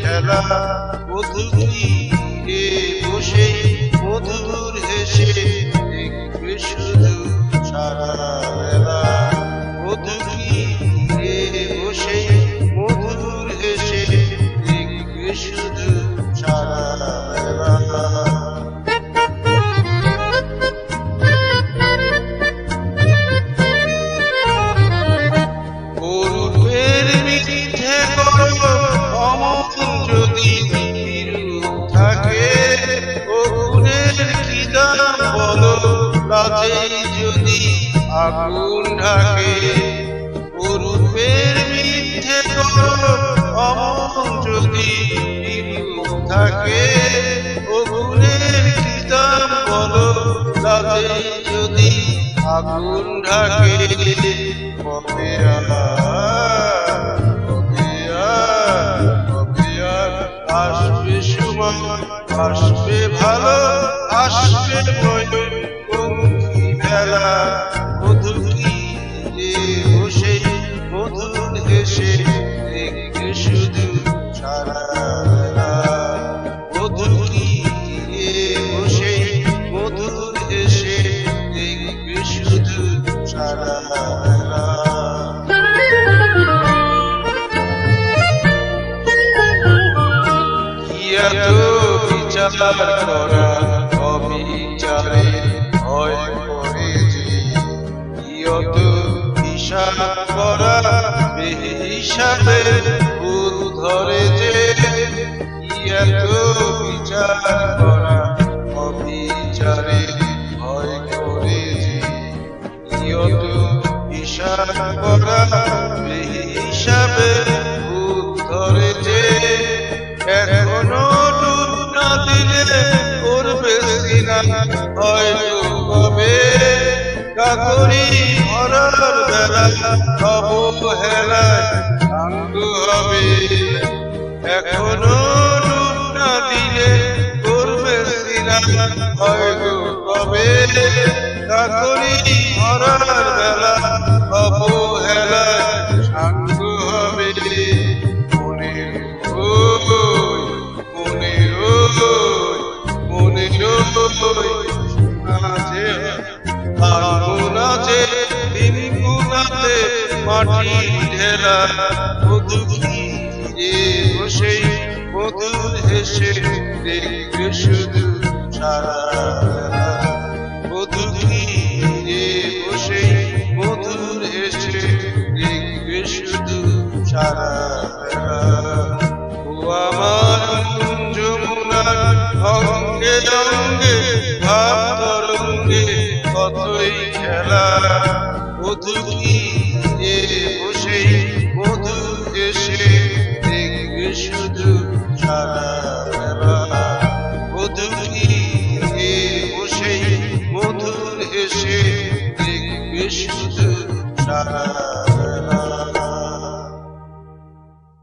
খেলা মধু তীরে বসে মধুর হেসে দেখবে শুধু সারা বেলা মধু তীরে বসে মধুর হেসে দেখবে শুধু সারা বেলা যদি থাকে ও গুণের কি দাম বলো রাজে যদি আগুন ঢাকে ও রূপের মিথ্যে অমন যদি থাকে ও গুণের কি দাম বলো রাজে যদি আগুন ঢাকে কবে আসবে সময় আসবে ভালো আসবে বন্ধু বেলা মধু তীরে বসে মধুর হেসে দেখবে শুধু সারা বেলা মধু তীরে বসে মধুর হেসে দেখবে শুধু সারা বেলা এত বিচার করা অবিচারে ভয় করে যে যত হিসাব করা বেহিসাবে ভুল ধরে যে এত বিচার করা অবিচারে ভয় করে যে যত হিসাব করা বেহিসাবে ভুল ধরে যে এখনো ডুব না দিলে করবে সিনা হয়তো কবে কাকরি ভরার বেলা অবহেলায় সাঙ্গু হবে এখনো ডুব না দিলে করবে সিনা হয়তো কবে কাকরি ভরার বেলা অবহেলায় সাঙ্গু হবে মাটি ঢেলা মধু তীরে বসে মধুর হেসে দেখবে শুধু সারা বেলা মধু তীরে বসে মধুর হেসে দেখবে শুধু সারা